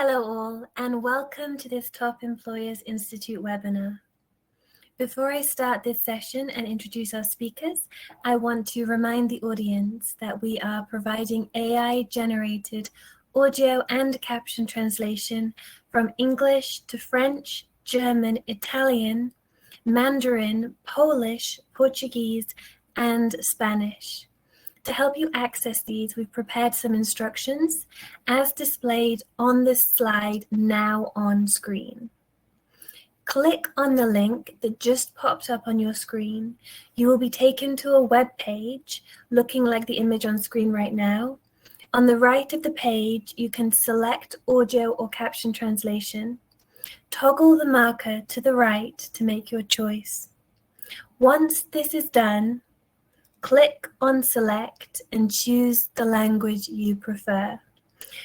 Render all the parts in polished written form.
Hello all, and welcome to this Top Employers Institute webinar. Before I start this session and introduce our speakers, I want to remind the audience that we are providing AI-generated audio and caption translation from English to French, German, Italian, Mandarin, Polish, Portuguese, and Spanish. To help you access these, we've prepared some instructions as displayed on this slide now on screen. Click on the link that just popped up on your screen. You will be taken to a web page looking like the image on screen right now. On the right of the page, you can select audio or caption translation. Toggle the marker to the right to make your choice. Once this is done, click on Select and choose the language you prefer.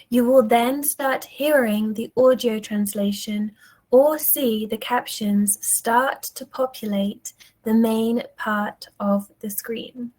You will then start hearing the audio translation or see the captions start to populate the main part of the screen.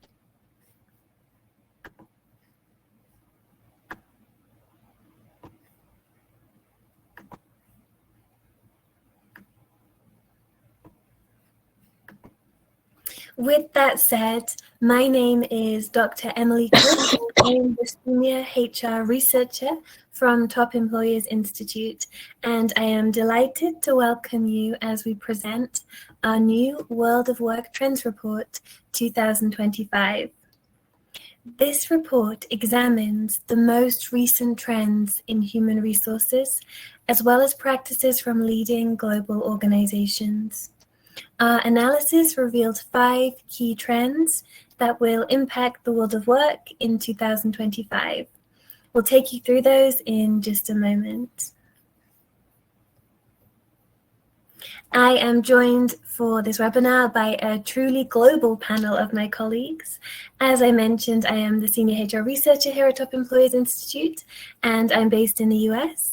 With that said, my name is Dr. Emily Cook. I am the Senior HR Researcher from Top Employers Institute, and I am delighted to welcome you as we present our new World of Work Trends Report 2025. This report examines the most recent trends in human resources, as well as practices from leading global organizations. Our analysis revealed 5 key trends that will impact the world of work in 2025. We'll take you through those in just a moment. I am joined for this webinar by a truly global panel of my colleagues. As I mentioned, I am the Senior HR Researcher here at Top Employers Institute, and I'm based in the US.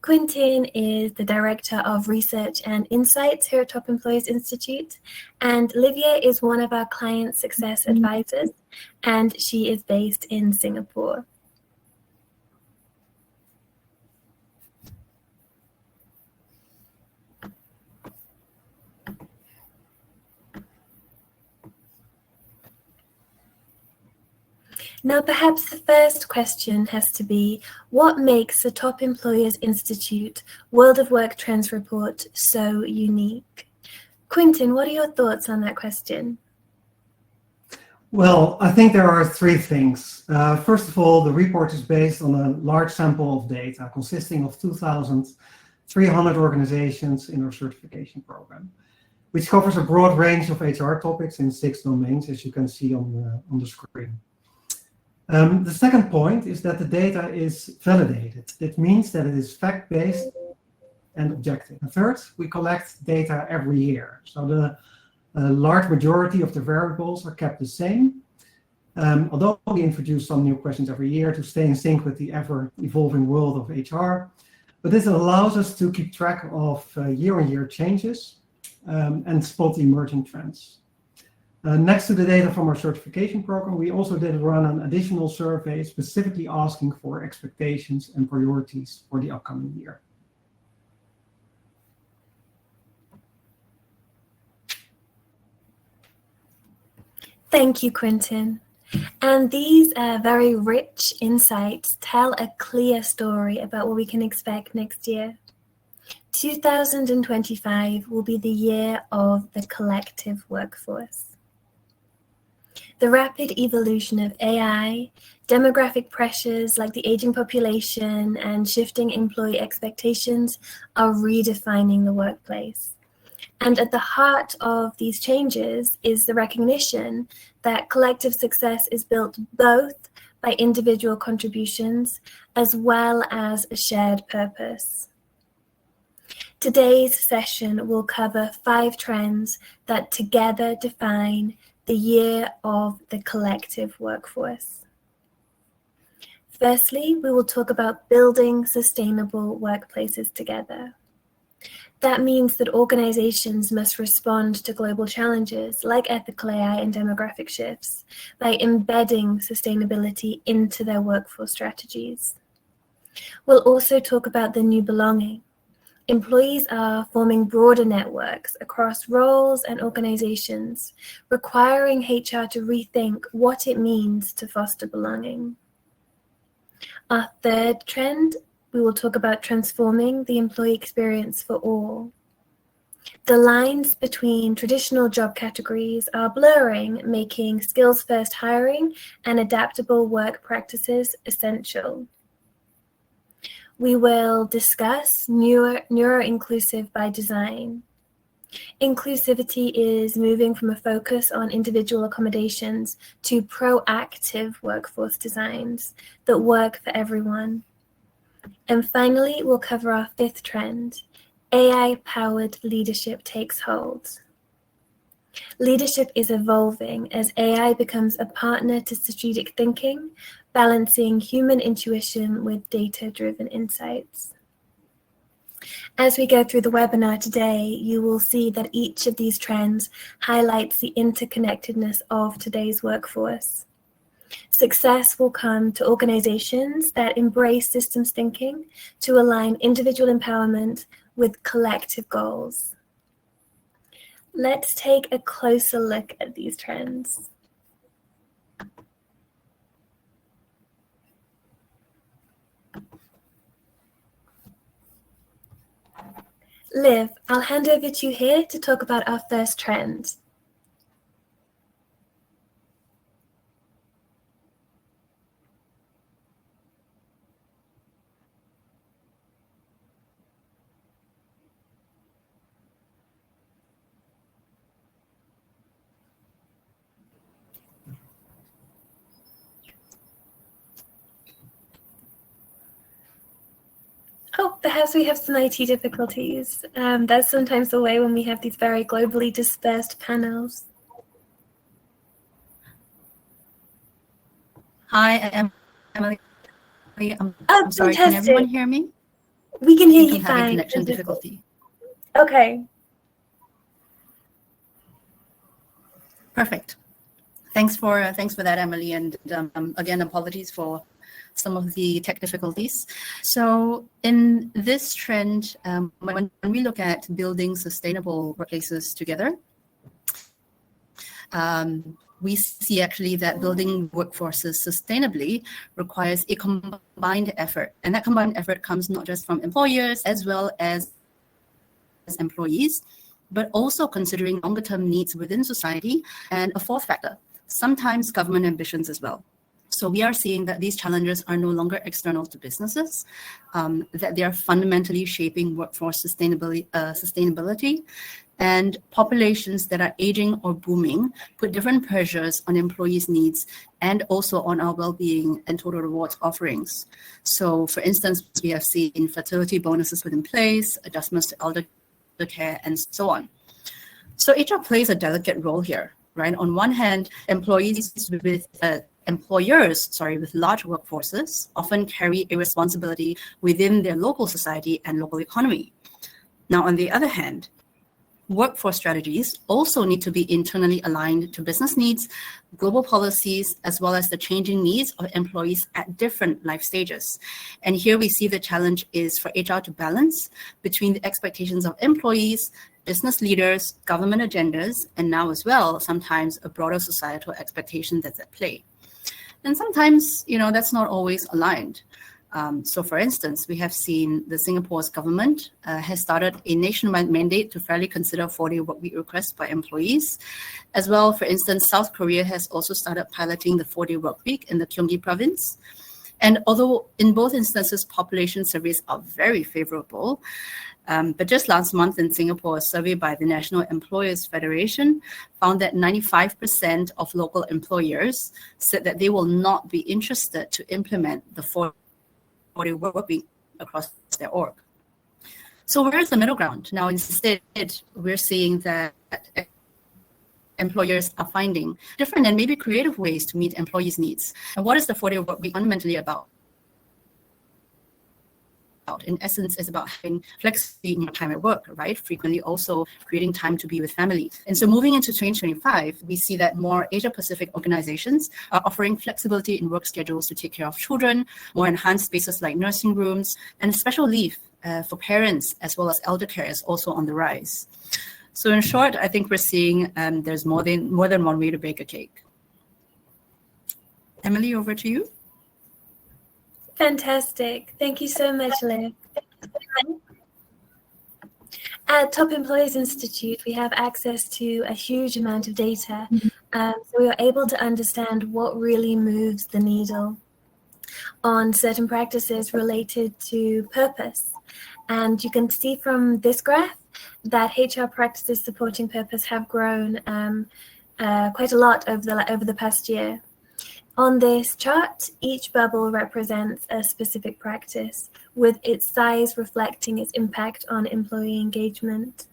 Quinten is the Director of Research and Insights here at Top Employers Institute, and Livia is one of our client success advisors, and she is based in Singapore. Now, perhaps the first question has to be, what makes the Top Employers Institute World of Work Trends Report so unique? Quinten, what are your thoughts on that question? Well, I think there are 3 things. First of all, the report is based on a large sample of data consisting of 2,300 organizations in our certification program, which covers a broad range of HR topics in 6 domains, as you can see on the screen. The second point is that the data is validated. It means that it is fact-based and objective. And third, we collect data every year. So the large majority of the variables are kept the same, although we introduce some new questions every year to stay in sync with the ever-evolving world of HR. But this allows us to keep track of year-on-year changes and spot the emerging trends. Next to the data from our certification program, we also did run an additional survey specifically asking for expectations and priorities for the upcoming year. Thank you, Quinten. And these very rich insights tell a clear story about what we can expect next year. 2025 will be the year of the collective workforce. The rapid evolution of AI, demographic pressures like the aging population, and shifting employee expectations are redefining the workplace. And at the heart of these changes is the recognition that collective success is built both by individual contributions as well as a shared purpose. Today's session will cover 5 trends that together define the year of the collective workforce. Firstly, we will talk about building sustainable workplaces together. That means that organizations must respond to global challenges like ethical AI and demographic shifts by embedding sustainability into their workforce strategies. We'll also talk about the new belonging. Employees are forming broader networks across roles and organizations, requiring HR to rethink what it means to foster belonging. Our third trend, we will talk about transforming the employee experience for all. The lines between traditional job categories are blurring, making skills-first hiring and adaptable work practices essential. We will discuss neuro-inclusive by design. Inclusivity is moving from a focus on individual accommodations to proactive workforce designs that work for everyone. And finally, we'll cover our fifth trend, AI-powered leadership takes hold. Leadership is evolving as AI becomes a partner to strategic thinking, balancing human intuition with data-driven insights. As we go through the webinar today, you will see that each of these trends highlights the interconnectedness of today's workforce. Success will come to organizations that embrace systems thinking to align individual empowerment with collective goals. Let's take a closer look at these trends. Liv, I'll hand over to you here to talk about our first trend. Oh, perhaps we have some IT difficulties. That's sometimes the way when we have these very globally dispersed panels. Hi, Emily. I'm fantastic. sorry, can everyone hear me? We can hear you I'm having fine. connection difficulty. Okay. Perfect. Thanks for that, Emily, and again, apologies for some of the tech difficulties. So in this trend, when we look at building sustainable workplaces together, we see actually that building workforces sustainably requires a combined effort. And that combined effort comes not just from employers as well as employees, but also considering longer term needs within society. And a fourth factor, sometimes government ambitions as well. So we are seeing that these challenges are no longer external to businesses, that they are fundamentally shaping workforce sustainability, and populations that are aging or booming put different pressures on employees' needs and also on our well-being and total rewards offerings. So for instance, we have seen fertility bonuses put in place, adjustments to elder care, and so on. So HR plays a delicate role here, right? On one hand, employers with large workforces often carry a responsibility within their local society and local economy. Now, on the other hand, workforce strategies also need to be internally aligned to business needs, global policies, as well as the changing needs of employees at different life stages. And here we see the challenge is for HR to balance between the expectations of employees, business leaders, government agendas, and now as well, sometimes a broader societal expectation that's at play. And sometimes, that's not always aligned. So for instance, we have seen the Singapore's government has started a nationwide mandate to fairly consider 4-day workweek requests by employees. As well, for instance, South Korea has also started piloting the 4-day workweek in the Gyeonggi province. And although in both instances, population surveys are very favorable, but just last month in Singapore, a survey by the National Employers Federation found that 95% of local employers said that they will not be interested to implement the 4-day workweek across their org. So where's the middle ground? Now, instead, we're seeing that employers are finding different and maybe creative ways to meet employees' needs. And what is the 4-day workweek fundamentally about? In essence, it's about having flexibility in your time at work, right? Frequently also creating time to be with family. And so moving into 2025, we see that more Asia-Pacific organizations are offering flexibility in work schedules to take care of children, more enhanced spaces like nursing rooms, and special leave for parents as well as elder care is also on the rise. So in short, I think we're seeing there's more than one way to bake a cake. Emily, over to you. Fantastic. Thank you so much, Liv. At Top Employers Institute, we have access to a huge amount of data, so we are able to understand what really moves the needle on certain practices related to purpose. And you can see from this graph that HR practices supporting purpose have grown quite a lot over the past year. On this chart, each bubble represents a specific practice, with its size reflecting its impact on employee engagement.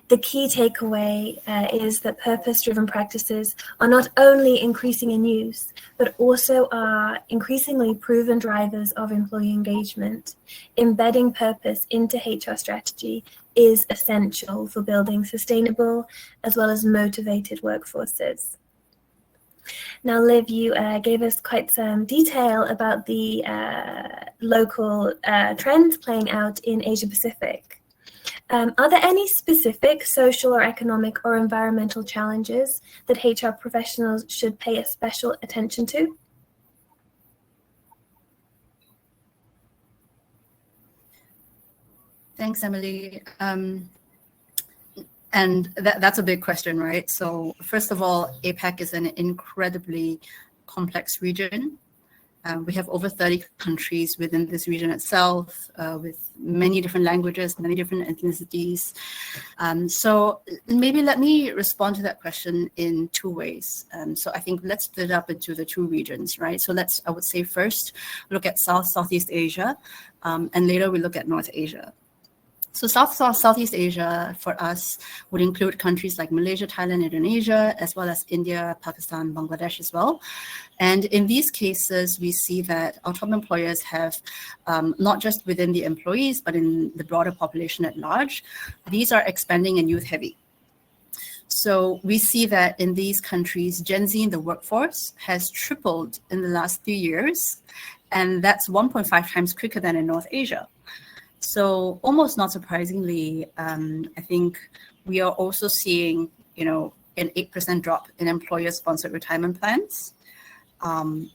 The key takeaway is that purpose-driven practices are not only increasing in use, but also are increasingly proven drivers of employee engagement. Embedding purpose into HR strategy is essential for building sustainable as well as motivated workforces. Now, Liv, you gave us quite some detail about the local trends playing out in Asia Pacific. Are there any specific social or economic or environmental challenges that HR professionals should pay a special attention to? Thanks, Emily. And that's a big question, right? So first of all, APAC is an incredibly complex region. We have over 30 countries within this region itself, with many different languages, many different ethnicities. So maybe let me respond to that question in two ways. So I think let's split it up into the two regions, right? So I would say first, look at Southeast Asia, and later we look at North Asia. So Southeast Asia for us would include countries like Malaysia, Thailand, Indonesia, as well as India, Pakistan, Bangladesh as well. And in these cases, we see that our top employers have, not just within the employees, but in the broader population at large, these are expanding and youth heavy. So we see that in these countries, Gen Z in the workforce has tripled in the last 3 years, and that's 1.5 times quicker than in North Asia. So almost not surprisingly, I think we are also seeing, an 8% drop in employer-sponsored retirement plans.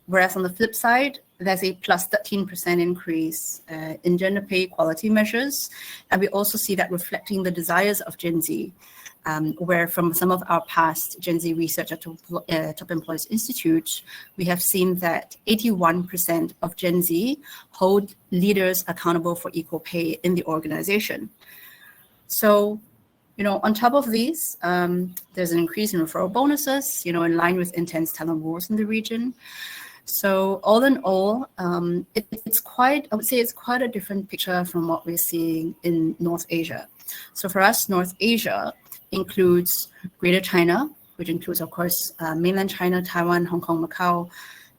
Whereas on the flip side, there's a plus 13% increase in gender pay equality measures. And we also see that reflecting the desires of Gen Z, where from some of our past Gen Z research at Top Employers Institute, we have seen that 81% of Gen Z hold leaders accountable for equal pay in the organization. So, on top of these, there's an increase in referral bonuses, in line with intense talent wars in the region. So all in all, it's quite a different picture from what we're seeing in North Asia. So for us, North Asia includes Greater China, which includes, of course, mainland China, Taiwan, Hong Kong, Macau,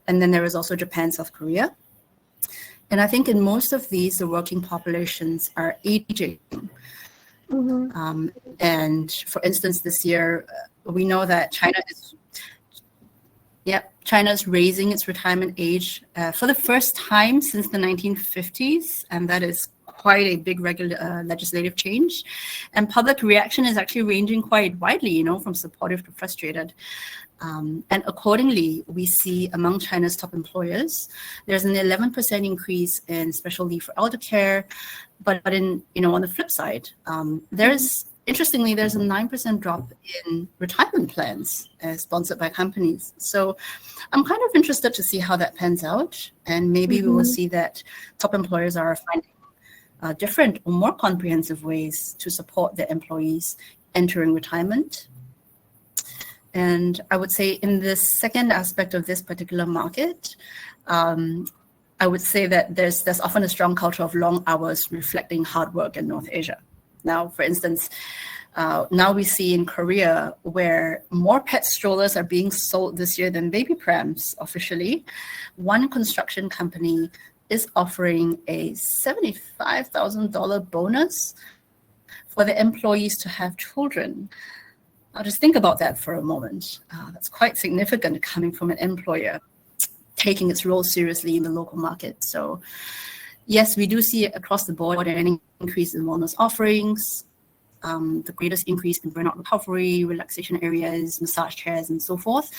and then there is also Japan, South Korea. And I think in most of these, the working populations are aging. Mm-hmm. And for instance, this year, we know that China is raising its retirement age for the first time since the 1950s, and that is quite a big legislative change. And public reaction is actually ranging quite widely, from supportive to frustrated. And accordingly, we see among China's top employers, there's an 11% increase in special leave for elder care. But in, on the flip side, interestingly, there's a 9% drop in retirement plans sponsored by companies. So I'm kind of interested to see how that pans out. And maybe we will see that top employers are finding different or more comprehensive ways to support their employees entering retirement. And I would say in the second aspect of this particular market, I would say that there's often a strong culture of long hours reflecting hard work in North Asia. Now, for instance, now we see in Korea where more pet strollers are being sold this year than baby prams officially. One construction company is offering a $75,000 bonus for the employees to have children. Now, just think about that for a moment. That's quite significant coming from an employer taking its role seriously in the local market. So yes, we do see it across the board an increase in wellness offerings, the greatest increase in burnout recovery, relaxation areas, massage chairs, and so forth,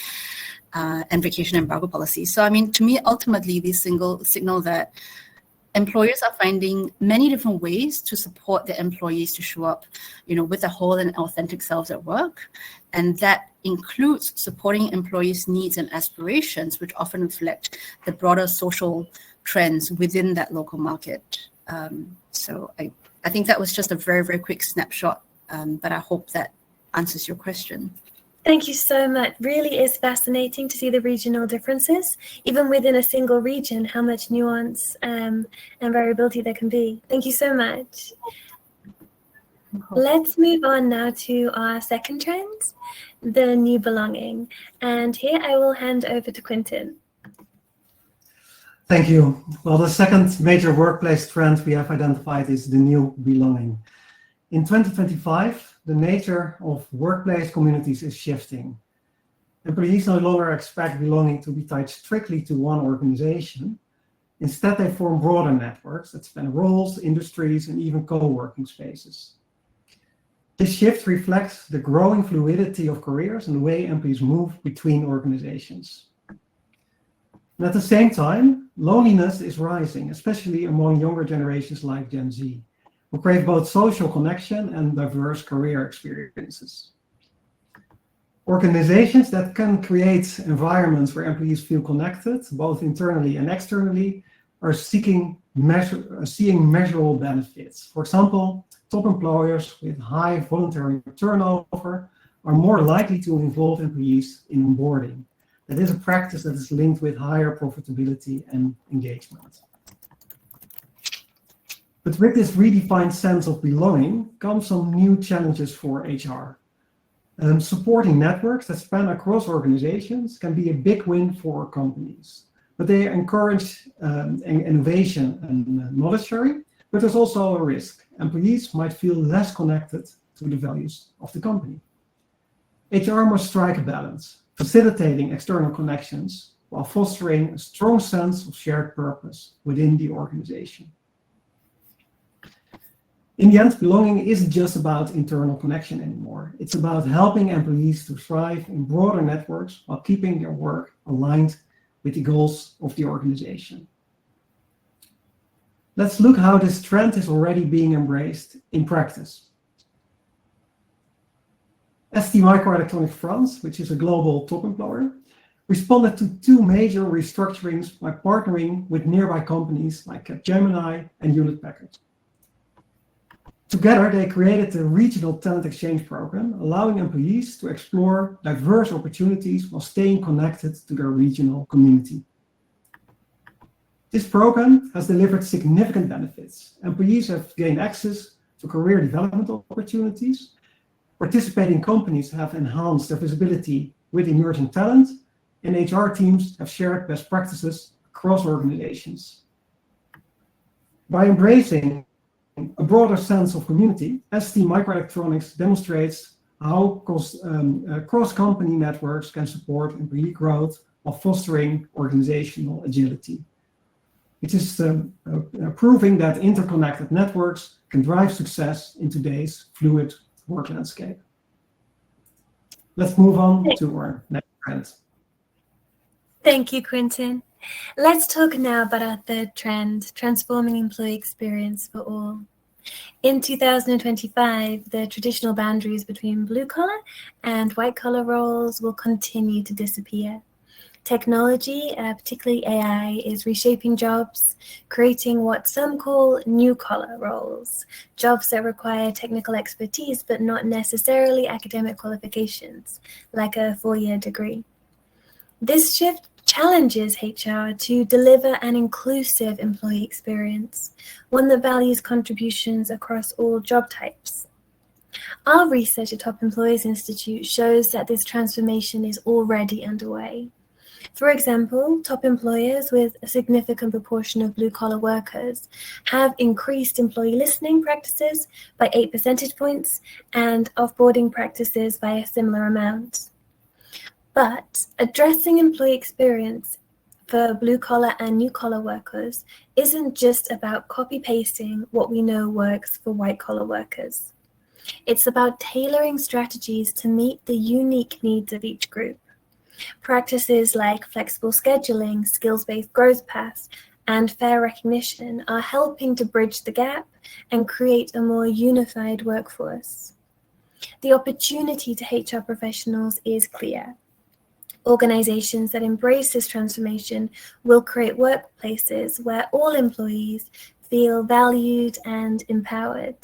and vacation embargo policies. So, I mean, to me, ultimately, these signal that employers are finding many different ways to support their employees to show up, with their whole and authentic selves at work. And that includes supporting employees' needs and aspirations, which often reflect the broader social trends within that local market. So I think that was just a very, very quick snapshot, but I hope that answers your question. Thank you so much. Really is fascinating to see the regional differences, even within a single region, how much nuance and variability there can be. Thank you so much. Let's move on now to our second trend, the new belonging. And here I will hand over to Quinten. Thank you. Well, the second major workplace trend we have identified is the new belonging. In 2025, the nature of workplace communities is shifting. Employees no longer expect belonging to be tied strictly to one organization. Instead, they form broader networks that span roles, industries, and even co-working spaces. This shift reflects the growing fluidity of careers and the way employees move between organizations. And at the same time, loneliness is rising, especially among younger generations like Gen Z, who crave both social connection and diverse career experiences. Organizations that can create environments where employees feel connected, both internally and externally, are seeing measurable benefits. For example, top employers with high voluntary turnover are more likely to involve employees in onboarding. That is a practice that is linked with higher profitability and engagement. But with this redefined sense of belonging comes some new challenges for HR. Supporting networks that span across organizations can be a big win for companies, but they encourage innovation and knowledge sharing, but there's also a risk. Employees might feel less connected to the values of the company. HR must strike a balance, facilitating external connections while fostering a strong sense of shared purpose within the organization. In the end, belonging isn't just about internal connection anymore. It's about helping employees to thrive in broader networks while keeping their work aligned with the goals of the organization. Let's look how this trend is already being embraced in practice. ST Microelectronics France, which is a global top employer, responded to two major restructurings by partnering with nearby companies like Capgemini and Hewlett Packard. Together, they created a regional talent exchange program, allowing employees to explore diverse opportunities while staying connected to their regional community. This program has delivered significant benefits. Employees have gained access to career development opportunities. Participating companies have enhanced their visibility with emerging talent, and HR teams have shared best practices across organizations. By embracing a broader sense of community, ST Microelectronics demonstrates how cross-company networks can support employee growth while fostering organizational agility. It is proving that interconnected networks can drive success in today's fluid work landscape. Let's move on to our next trend. Thank you, Quinten. Let's talk now about our third trend, transforming employee experience for all. In 2025, the traditional boundaries between blue-collar and white-collar roles will continue to disappear. Technology, particularly AI, is reshaping jobs, creating what some call new-collar roles, jobs that require technical expertise but not necessarily academic qualifications, like a 4-year degree. This shift challenges HR to deliver an inclusive employee experience, one that values contributions across all job types. Our research at Top Employers Institute shows that this transformation is already underway. For example, top employers with a significant proportion of blue-collar workers have increased employee listening practices by 8 percentage points and offboarding practices by a similar amount. But addressing employee experience for blue-collar and new-collar workers isn't just about copy-pasting what we know works for white-collar workers. It's about tailoring strategies to meet the unique needs of each group. Practices like flexible scheduling, skills-based growth paths, and fair recognition are helping to bridge the gap and create a more unified workforce. The opportunity to HR professionals is clear. Organizations that embrace this transformation will create workplaces where all employees feel valued and empowered.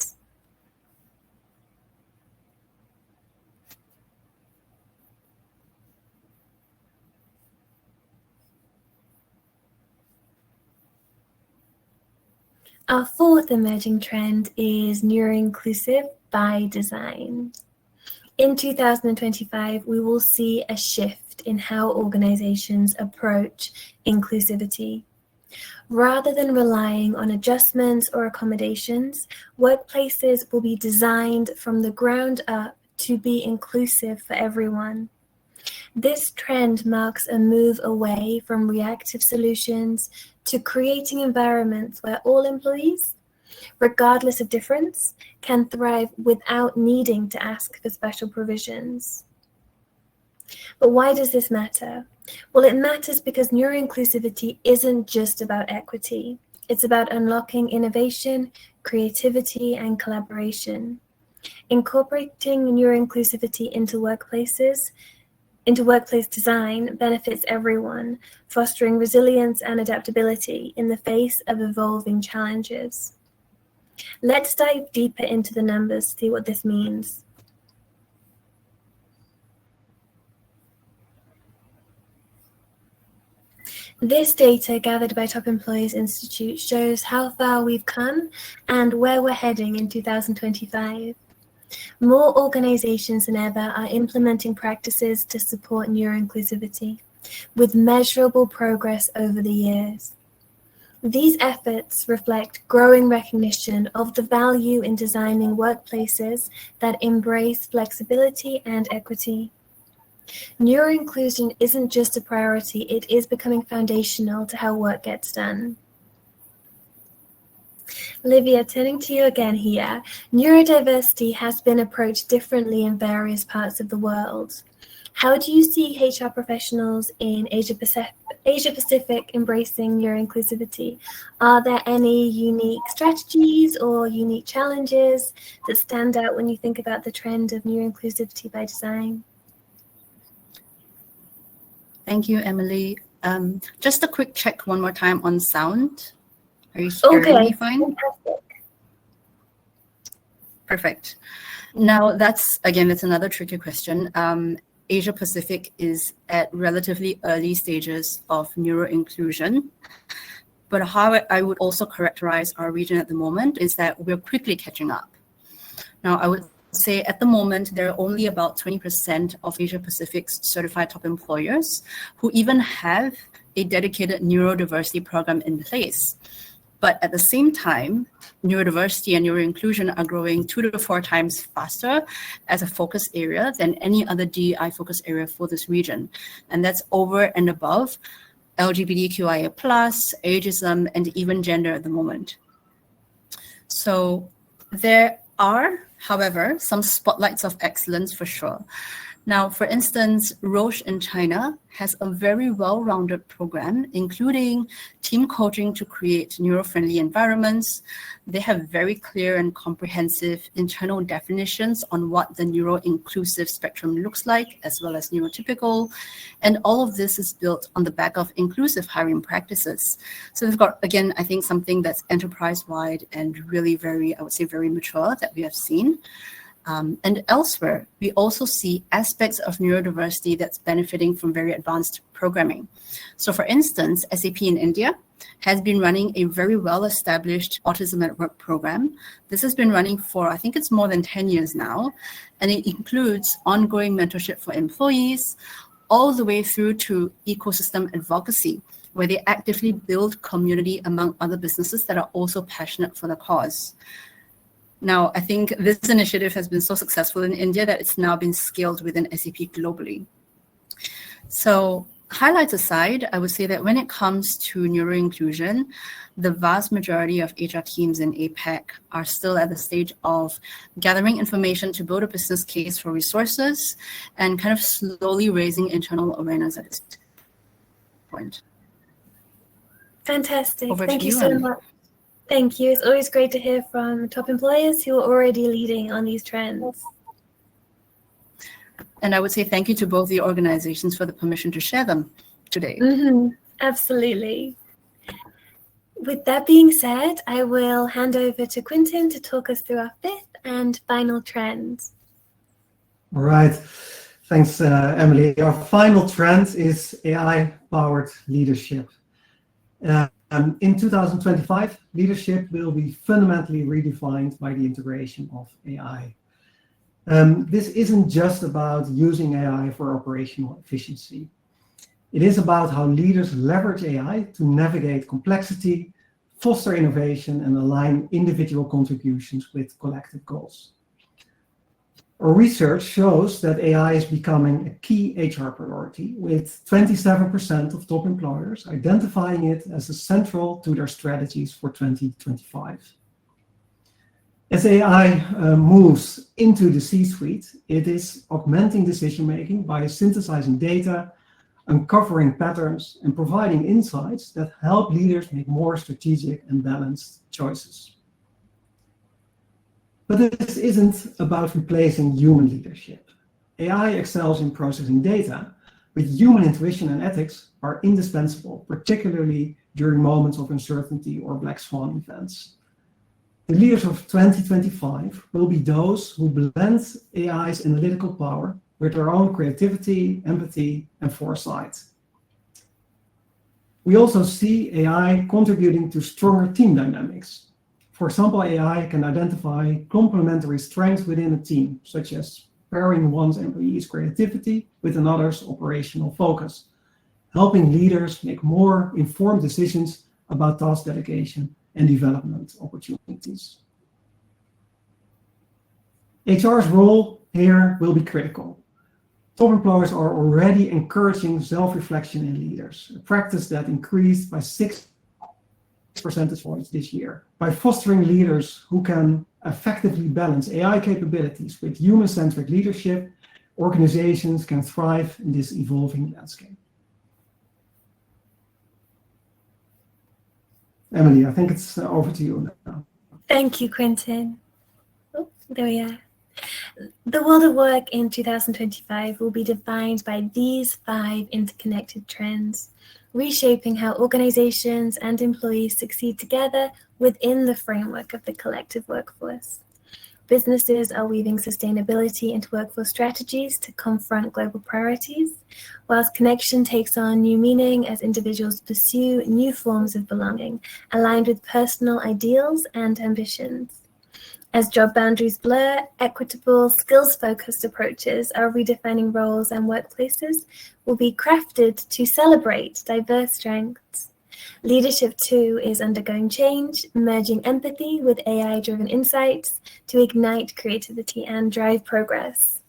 Our fourth emerging trend is neuro-inclusive by design. In 2025, we will see a shift in how organizations approach inclusivity. Rather than relying on adjustments or accommodations, workplaces will be designed from the ground up to be inclusive for everyone. This trend marks a move away from reactive solutions to creating environments where all employees, regardless of difference, can thrive without needing to ask for special provisions. But why does this matter? Well, it matters because neuro-inclusivity isn't just about equity. It's about unlocking innovation, creativity, and collaboration. Incorporating neuro-inclusivity into workplace design benefits everyone, fostering resilience and adaptability in the face of evolving challenges. Let's dive deeper into the numbers to see what this means. This data gathered by Top Employers Institute shows how far we've come and where we're heading in 2025. More organizations than ever are implementing practices to support neuro-inclusivity, with measurable progress over the years. These efforts reflect growing recognition of the value in designing workplaces that embrace flexibility and equity. Neuro-inclusion isn't just a priority, it is becoming foundational to how work gets done. Livia, turning to you again here, neurodiversity has been approached differently in various parts of the world. How do you see HR professionals in Asia Pacific embracing neuro-inclusivity? Are there any unique strategies or unique challenges that stand out when you think about the trend of neuro-inclusivity by design? Thank you, Emily. Just a quick check one more time on sound. Are you hearing me fine? Fantastic. Perfect. Now, that's another tricky question. Asia Pacific is at relatively early stages of neuro-inclusion. But how I would also characterize our region at the moment is that we're quickly catching up. Now, I would say at the moment, there are only about 20% of Asia Pacific's certified top employers who even have a dedicated neurodiversity program in place. But at the same time, neurodiversity and neuro-inclusion are growing 2 to 4 times faster as a focus area than any other DEI focus area for this region. And that's over and above LGBTQIA+, ageism, and even gender at the moment. So there are, however, some spotlights of excellence for sure. Now, for instance, Roche in China has a very well-rounded program, including team coaching to create neuro-friendly environments. They have very clear and comprehensive internal definitions on what the neuro-inclusive spectrum looks like, as well as neurotypical. And all of this is built on the back of inclusive hiring practices. So we've got, again, I think something that's enterprise-wide and really very mature that we have seen. And elsewhere, we also see aspects of neurodiversity that's benefiting from very advanced programming. So for instance, SAP in India has been running a very well-established autism at work program. This has been running for, I think it's more than 10 years now, and it includes ongoing mentorship for employees, all the way through to ecosystem advocacy, where they actively build community among other businesses that are also passionate for the cause. Now, I think this initiative has been so successful in India that it's now been scaled within SAP globally. So, highlights aside, I would say that when it comes to neuroinclusion, the vast majority of HR teams in APAC are still at the stage of gathering information to build a business case for resources and kind of slowly raising internal awareness at this point. Fantastic. Over Thank to you you, so Anne. much. Thank you. It's always great to hear from top employers who are already leading on these trends. And I would say thank you to both the organizations for the permission to share them today. Absolutely. With that being said, I will hand over to Quinten to talk us through our fifth and final trend. All right. Thanks, Emily. Our final trend is AI-powered leadership. In 2025, leadership will be fundamentally redefined by the integration of AI. This isn't just about using AI for operational efficiency. It is about how leaders leverage AI to navigate complexity, foster innovation, and align individual contributions with collective goals. Our research shows that AI is becoming a key HR priority, with 27% of top employers identifying it as central to their strategies for 2025. As AI moves into the C-suite, it is augmenting decision-making by synthesizing data, uncovering patterns, and providing insights that help leaders make more strategic and balanced choices. But this isn't about replacing human leadership. AI excels in processing data, but human intuition and ethics are indispensable, particularly during moments of uncertainty or black swan events. The leaders of 2025 will be those who blend AI's analytical power with their own creativity, empathy, and foresight. We also see AI contributing to stronger team dynamics. For example, AI can identify complementary strengths within a team, such as pairing one's employee's creativity with another's operational focus, helping leaders make more informed decisions about task delegation and development opportunities. HR's role here will be critical. Top employers are already encouraging self-reflection in leaders, a practice that increased by 6 percentage points this year. By fostering leaders who can effectively balance AI capabilities with human-centric leadership, organizations can thrive in this evolving landscape. Emily, I think it's over to you now. Thank you, Quinten. Oh, there we are. The world of work in 2025 will be defined by these 5 interconnected trends, reshaping how organizations and employees succeed together within the framework of the collective workforce. Businesses are weaving sustainability into workforce strategies to confront global priorities, whilst connection takes on new meaning as individuals pursue new forms of belonging, aligned with personal ideals and ambitions. As job boundaries blur, equitable, skills-focused approaches are redefining roles, and workplaces will be crafted to celebrate diverse strengths. Leadership, too, is undergoing change, merging empathy with AI-driven insights to ignite creativity and drive progress.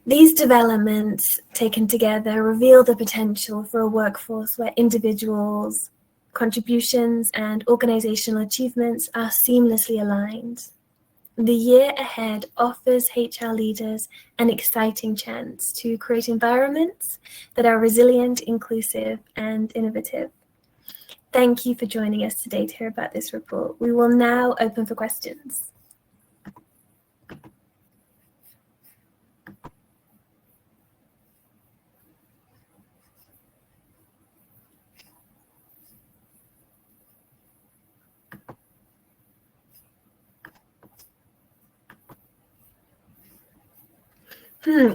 These developments, taken together, reveal the potential for a workforce where individuals' contributions and organizational achievements are seamlessly aligned. The year ahead offers HR leaders an exciting chance to create environments that are resilient, inclusive, and innovative. Thank you for joining us today to hear about this report. We will now open for questions.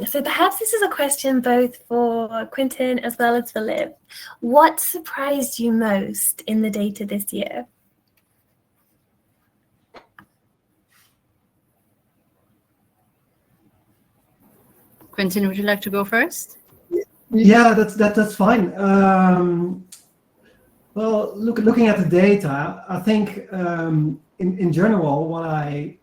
So perhaps this is a question both for Quinten as well as for Liv. What surprised you most in the data this year? Quinten, would you like to go first? Yeah, that's fine. Well, looking at the data, I think in general, what I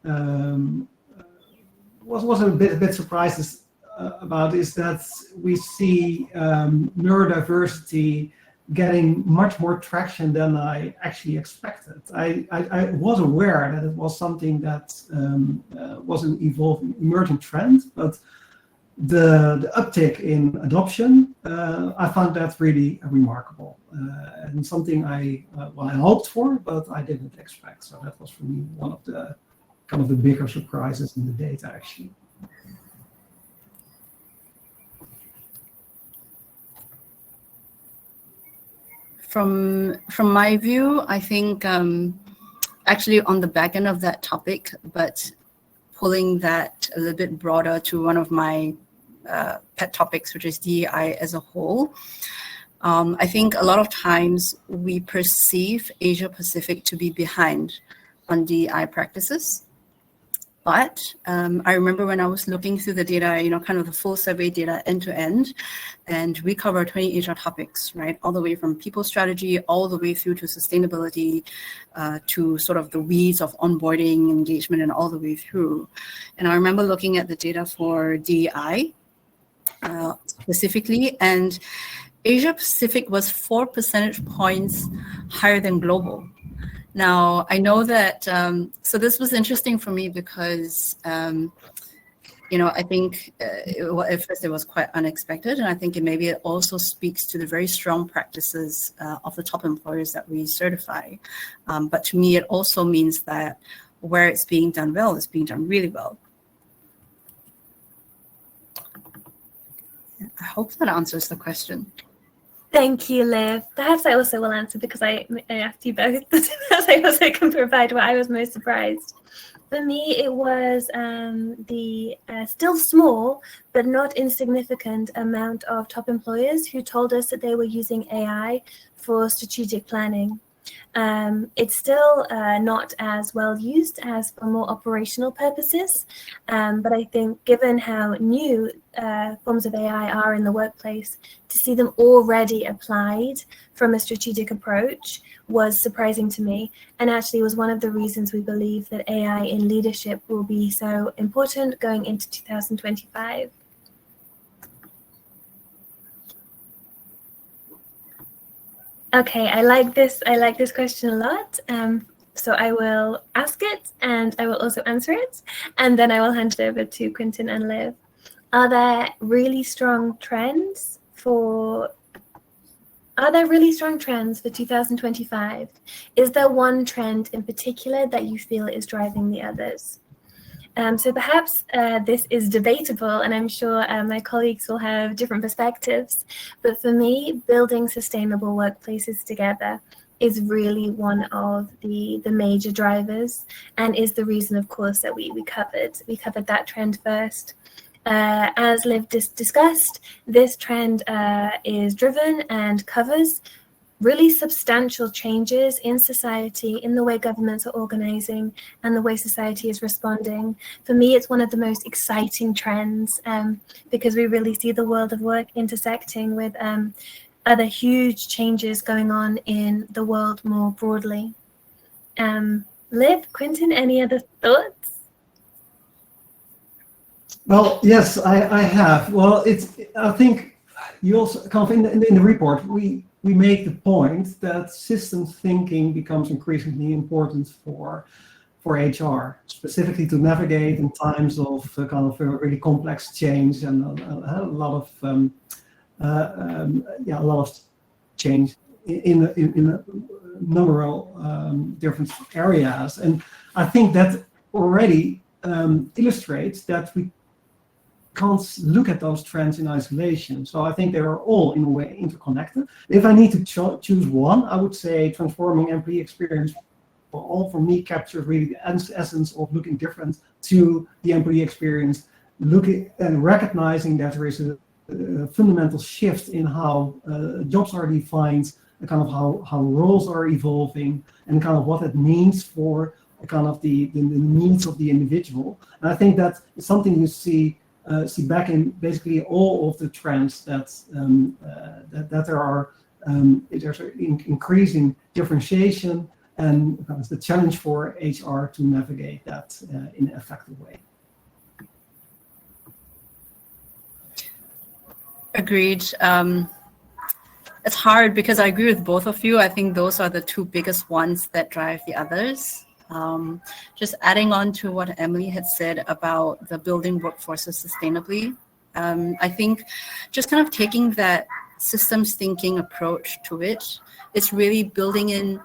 was a bit surprised about is that we see neurodiversity getting much more traction than I actually expected. I was aware that it was something that was an emerging trend, but the uptick in adoption, I found that really remarkable and something I hoped for, but I didn't expect. So that was for me one of the kind of the bigger surprises in the data, actually. From my view, I think actually on the back end of that topic, but pulling that a little bit broader to one of my pet topics, which is DEI as a whole. I think a lot of times we perceive Asia Pacific to be behind on DEI practices. But I remember when I was looking through the data, kind of the full survey data end to end, and we cover 20 HR topics, right? All the way from people strategy, all the way through to sustainability, to sort of the weeds of onboarding, engagement, and all the way through. And I remember looking at the data for DEI specifically, and Asia Pacific was 4 percentage points higher than global. Now, I know that, so this was interesting for me because, I think at first it was quite unexpected, and I think maybe it also speaks to the very strong practices of the top employers that we certify. But to me, it also means that where it's being done well, it's being done really well. I hope that answers the question. Thank you, Liv. Perhaps I also will answer because I asked you both. Perhaps I also can provide what I was most surprised. For me, it was the still small but not insignificant amount of top employers who told us that they were using AI for strategic planning. It's still not as well used as for more operational purposes, but I think given how new forms of AI are in the workplace, to see them already applied from a strategic approach was surprising to me, and actually was one of the reasons we believe that AI in leadership will be so important going into 2025. Okay, I like this question a lot. So I will ask it and I will also answer it, and then I will hand it over to Quinten and Liv. Are there really strong trends for 2025? Is there one trend in particular that you feel is driving the others? So perhaps this is debatable, and I'm sure my colleagues will have different perspectives. But for me, building sustainable workplaces together is really one of the major drivers, and is the reason, of course, that we covered that trend first. As Liv discussed, this trend is driven and covers really substantial changes in society, in the way governments are organizing and the way society is responding. For me, it's one of the most exciting trends because we really see the world of work intersecting with other huge changes going on in the world more broadly. Liv, Quinten, any other thoughts? Well, yes, I have. Well, I think you also kind of in the report we make the point that systems thinking becomes increasingly important for HR, specifically to navigate in times of kind of a really complex change and a lot of change in a number of different areas. And I think that already illustrates that we can't look at those trends in isolation. So I think they are all in a way interconnected. If I need to choose one, I would say transforming employee experience for all, for me, captures really the essence of looking different to the employee experience, looking and recognizing that there is a fundamental shift in how jobs are defined, kind of how roles are evolving, and kind of what it means for kind of the needs of the individual. And I think that is something you see see back in basically all of the trends that there are. There's an increasing differentiation, and it's the challenge for HR to navigate that in an effective way. Agreed. It's hard because I agree with both of you. I think those are the two biggest ones that drive the others. Just adding on to what Emily had said about the building workforces sustainably, I think just kind of taking that systems thinking approach to it, it's really building in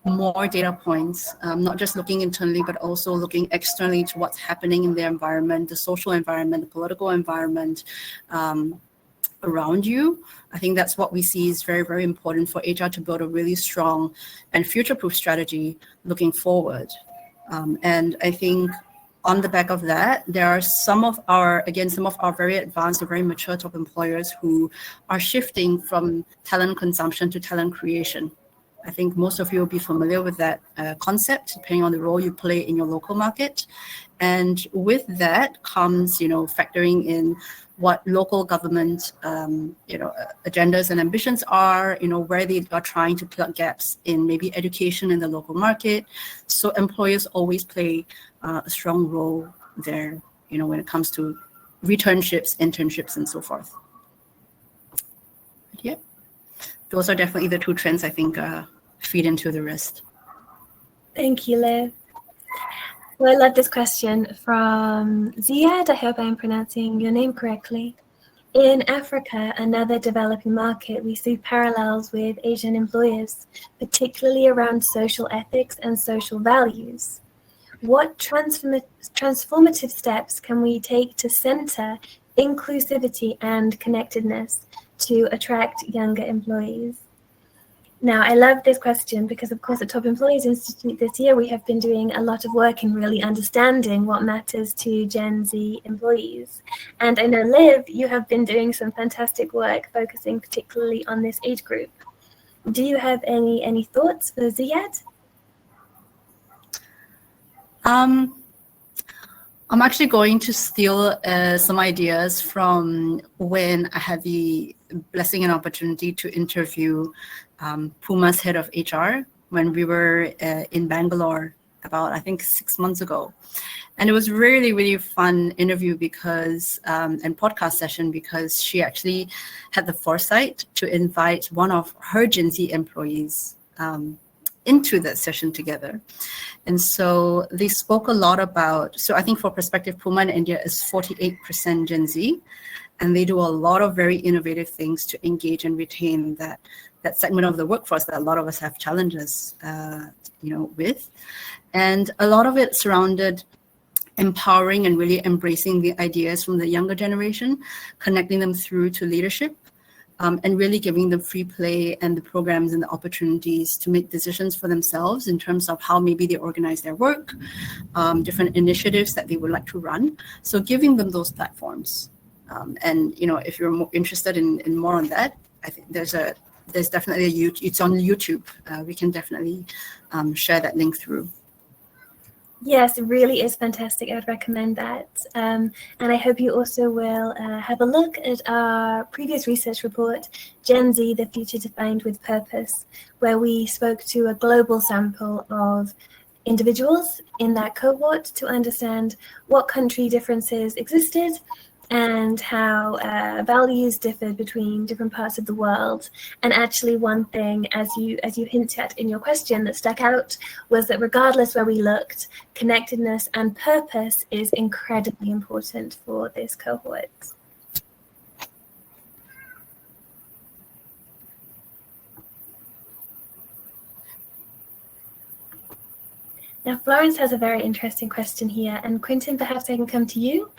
more data points, not just looking internally, but also looking externally to what's happening in the environment, the social environment, the political environment around you. I think that's what we see is very, very important for HR to build a really strong and future-proof strategy looking forward. And I think on the back of that, there are some of our very advanced or very mature top employers who are shifting from talent consumption to talent creation. I think most of you will be familiar with that concept, depending on the role you play in your local market. And with that comes, factoring in what local government, agendas and ambitions are, where they are trying to plug gaps in maybe education in the local market. So employers always play a strong role there, when it comes to returnships, internships, and so forth. Yeah, those are definitely the two trends I think feed into the rest. Thank you, Liv. Well, I love this question from Ziad. I hope I'm pronouncing your name correctly. In Africa, another developing market, we see parallels with Asian employers, particularly around social ethics and social values. What transformative steps can we take to center inclusivity and connectedness to attract younger employees? Now, I love this question because, of course, at Top Employers Institute this year, we have been doing a lot of work in really understanding what matters to Gen Z employees. And I know, Liv, you have been doing some fantastic work focusing particularly on this age group. Do you have any thoughts for Ziad? I'm actually going to steal some ideas from when I had the blessing and opportunity to interview Puma's head of HR when we were in Bangalore about, I think, 6 months ago. And it was really, really fun interview because, and podcast session, because she actually had the foresight to invite one of her Gen Z employees into that session together. And so they spoke a lot about, so I think for perspective, Puma in India is 48% Gen Z, and they do a lot of very innovative things to engage and retain that segment of the workforce that a lot of us have challenges, with. And a lot of it surrounded empowering and really embracing the ideas from the younger generation, connecting them through to leadership, and really giving them free play and the programs and the opportunities to make decisions for themselves in terms of how maybe they organize their work, different initiatives that they would like to run. So giving them those platforms. And, if you're more interested in more on that, I think there's definitely it's on YouTube. We can definitely share that link through. Yes, it really is fantastic. I would recommend that. And I hope you also will have a look at our previous research report, Gen Z, The Future Defined with Purpose, where we spoke to a global sample of individuals in that cohort to understand what country differences existed and how values differed between different parts of the world. And actually one thing, as you hint at in your question, that stuck out was that regardless where we looked, connectedness and purpose is incredibly important for this cohort. Now, Florence has a very interesting question here, and Quinten, perhaps I can come to you.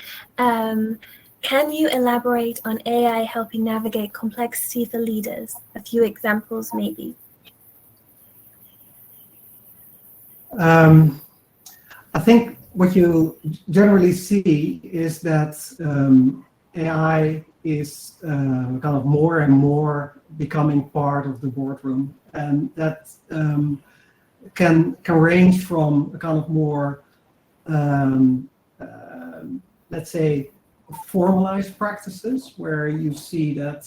Can you elaborate on AI helping navigate complexity for leaders? A few examples, maybe. I think what you generally see is that AI is kind of more and more becoming part of the boardroom, and that can range from a kind of more, let's say, formalized practices where you see that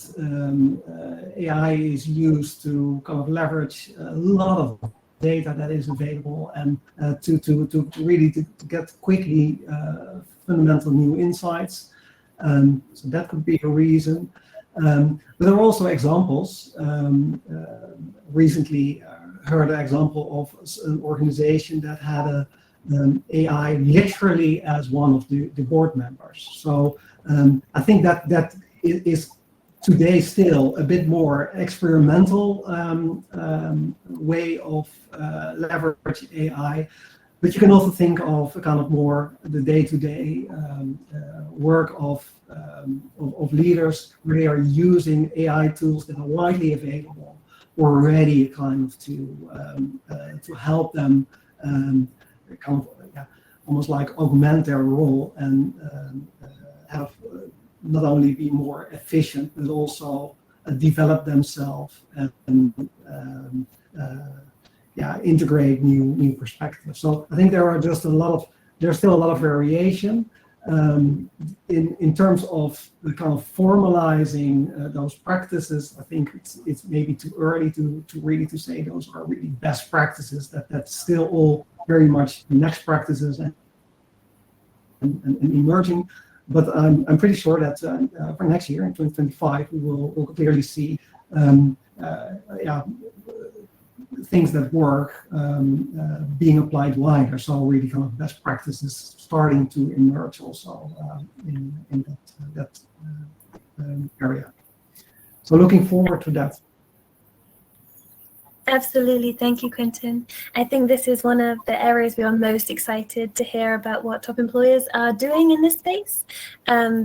AI is used to kind of leverage a lot of data that is available and to really to get quickly fundamental new insights. So that could be a reason. But there are also examples. Recently heard an example of an organization that had AI literally as one of the board members. So I think that is today still a bit more experimental way of leverage AI. But you can also think of a kind of more the day-to-day work of leaders where they are using AI tools that are widely available already, kind of to help them kind of almost like augment their role and have not only be more efficient but also develop themselves and integrate new perspectives. So I think there's still a lot of variation in terms of the kind of formalizing those practices. I think it's maybe too early to really to say those are really best practices. That's still all very much next practices and emerging. But I'm pretty sure that for next year in 2025 we'll clearly see things that work being applied wider. So really kind of best practices starting to emerge also in that area. So looking forward to that. Absolutely. Thank you, Quinten. I think this is one of the areas we are most excited to hear about what top employers are doing in this space,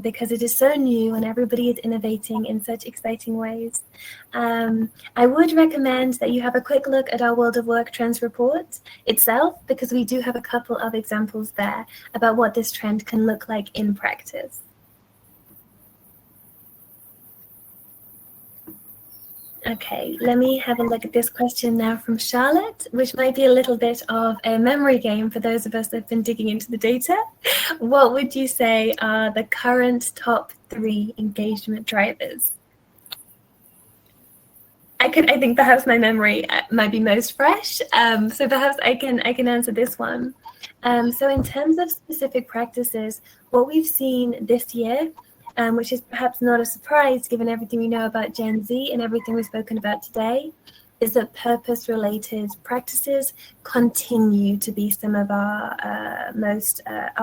because it is so new and everybody is innovating in such exciting ways. I would recommend that you have a quick look at our World of Work Trends report itself, because we do have a couple of examples there about what this trend can look like in practice. Okay, let me have a look at this question now from Charlotte, which might be a little bit of a memory game for those of us that have been digging into the data. What would you say are the current top 3 engagement drivers? I think perhaps my memory might be most fresh, so perhaps I can answer this one. So in terms of specific practices, what we've seen this year, which is perhaps not a surprise given everything we know about Gen Z and everything we've spoken about today, is that purpose-related practices continue to be some of our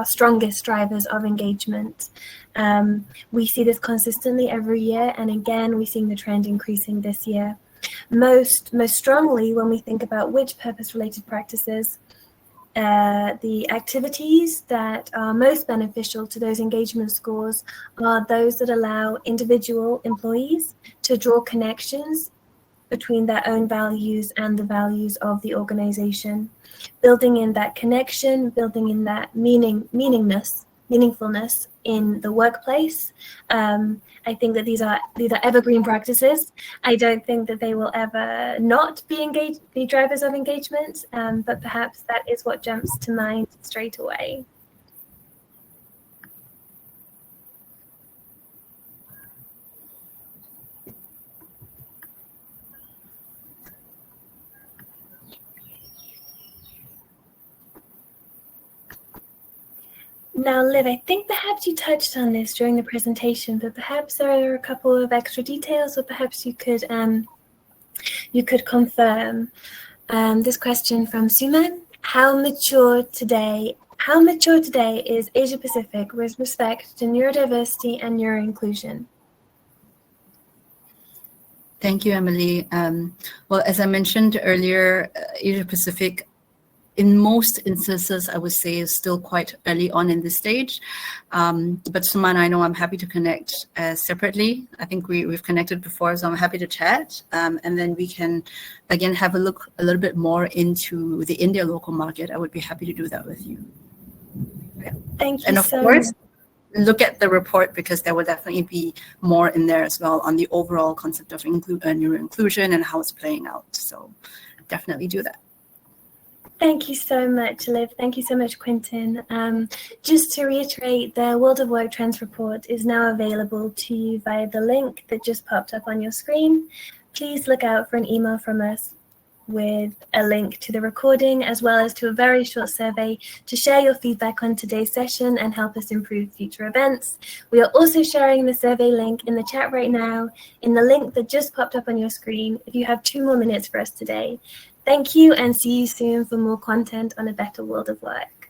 strongest drivers of engagement. We see this consistently every year, and again, we're seeing the trend increasing this year. Most strongly when we think about which purpose-related practices, the activities that are most beneficial to those engagement scores are those that allow individual employees to draw connections between their own values and the values of the organization, building in that connection, building in that meaningfulness in the workplace. I think that these are evergreen practices. I don't think that they will ever not be drivers of engagement, but perhaps that is what jumps to mind straight away. Now, Liv, I think perhaps you touched on this during the presentation, but perhaps there are a couple of extra details, or perhaps you could confirm this question from Suman. How mature today is Asia Pacific with respect to neurodiversity and neuroinclusion? Thank you, Emily. Well, as I mentioned earlier, Asia Pacific, in most instances, I would say is still quite early on in this stage. But Suman, I know I'm happy to connect separately. I think we've connected before, so I'm happy to chat. And then we can, again, have a look a little bit more into the India local market. I would be happy to do that with you. Yeah. Thank you. And of course, look at the report, because there will definitely be more in there as well on the overall concept of neuroinclusion and how it's playing out. So definitely do that. Thank you so much, Liv. Thank you so much, Quinten. Just to reiterate, the World of Work Trends report is now available to you via the link that just popped up on your screen. Please look out for an email from us with a link to the recording, as well as to a very short survey to share your feedback on today's session and help us improve future events. We are also sharing the survey link in the chat right now, in the link that just popped up on your screen, if you have 2 more minutes for us today. Thank you, and see you soon for more content on a better world of work.